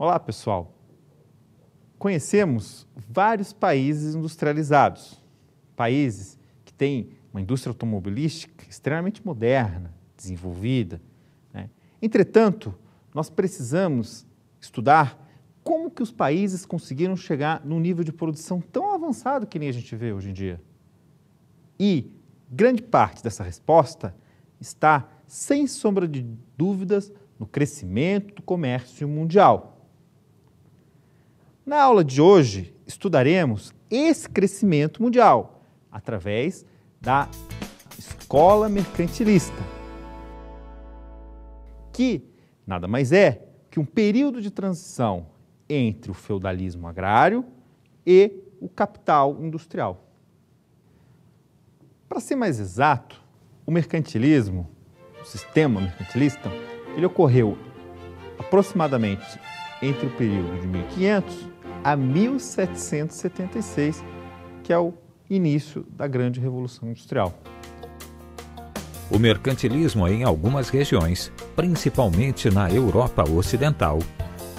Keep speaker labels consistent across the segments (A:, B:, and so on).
A: Olá, pessoal. Conhecemos vários países industrializados, países que têm uma indústria automobilística extremamente moderna, desenvolvida, né? Entretanto, nós precisamos estudar como que os países conseguiram chegar num nível de produção tão avançado que nem a gente vê hoje em dia. E grande parte dessa resposta está, sem sombra de dúvidas, no crescimento do comércio mundial. Na aula de hoje, estudaremos esse crescimento mundial através da escola mercantilista, que nada mais é que um período de transição entre o feudalismo agrário e o capital industrial. Para ser mais exato, o mercantilismo, o sistema mercantilista, ele ocorreu aproximadamente entre o período de 1500 a 1776, que é o início da grande Revolução Industrial.
B: O mercantilismo em algumas regiões, principalmente na Europa Ocidental,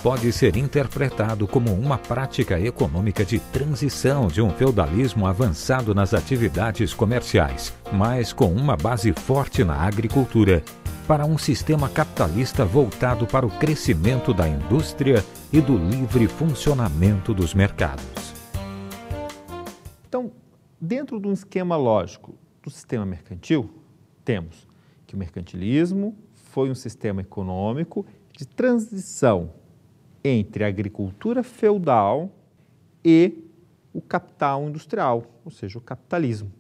B: pode ser interpretado como uma prática econômica de transição de um feudalismo avançado nas atividades comerciais, mas com uma base forte na agricultura, para um sistema capitalista voltado para o crescimento da indústria e do livre funcionamento dos mercados.
A: Então, dentro de um esquema lógico do sistema mercantil, temos que o mercantilismo foi um sistema econômico de transição entre a agricultura feudal e o capital industrial, ou seja, o capitalismo.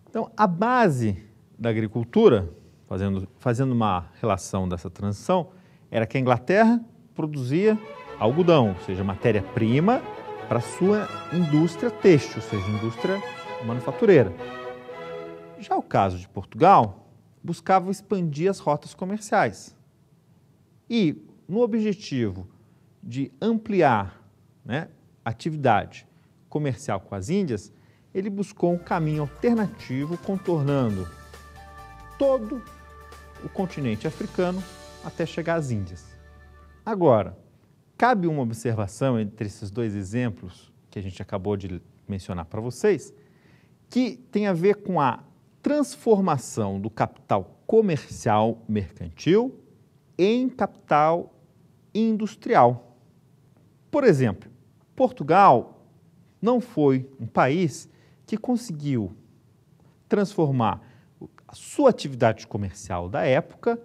A: Então, a base da agricultura, fazendo uma relação dessa transição, era que a Inglaterra produzia algodão, ou seja, matéria-prima para a sua indústria têxtil, ou seja, indústria manufatureira. Já o caso de Portugal, buscava expandir as rotas comerciais e, no objetivo de ampliar, a atividade comercial com as Índias, ele buscou um caminho alternativo contornando todo o continente africano até chegar às Índias. Agora, cabe uma observação entre esses dois exemplos que a gente acabou de mencionar para vocês, que tem a ver com a transformação do capital comercial mercantil em capital industrial. Por exemplo, Portugal não foi um país que conseguiu transformar a sua atividade comercial da época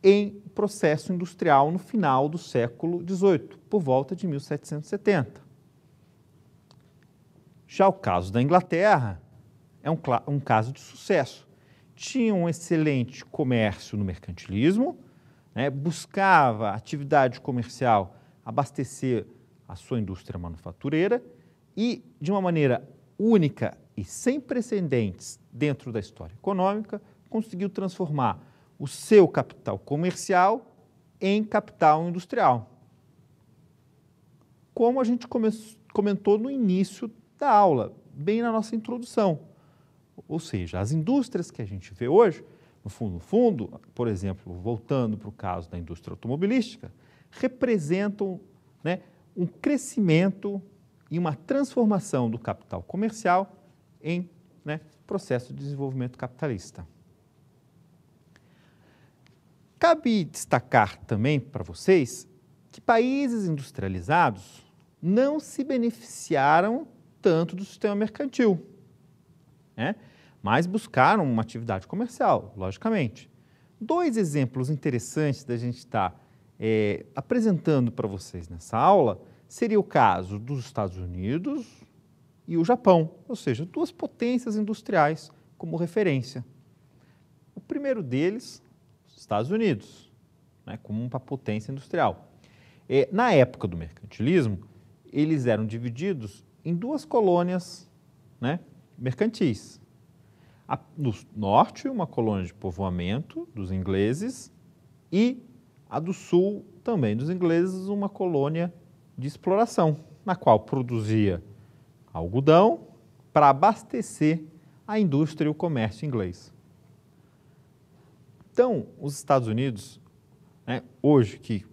A: em processo industrial no final do século XVIII, por volta de 1770. Já o caso da Inglaterra é um caso de sucesso. Tinha um excelente comércio no mercantilismo, buscava atividade comercial abastecer a sua indústria manufatureira e, de uma maneira única e sem precedentes dentro da história econômica, conseguiu transformar o seu capital comercial em capital industrial. Como a gente comentou no início da aula, bem na nossa introdução. Ou seja, as indústrias que a gente vê hoje, no fundo, por exemplo, voltando para o caso da indústria automobilística, representam um crescimento e uma transformação do capital comercial em processo de desenvolvimento capitalista. Cabe destacar também para vocês que países industrializados não se beneficiaram tanto do sistema mercantil, mas buscaram uma atividade comercial, logicamente. Dois exemplos interessantes da gente estar apresentando para vocês nessa aula seria o caso dos Estados Unidos e o Japão, ou seja, duas potências industriais como referência. O primeiro deles, os Estados Unidos, como uma potência industrial. Na época do mercantilismo, eles eram divididos em duas colônias mercantis. No norte, uma colônia de povoamento dos ingleses e a do sul, também dos ingleses, uma colônia de exploração, na qual produzia algodão para abastecer a indústria e o comércio inglês. Então, os Estados Unidos, hoje que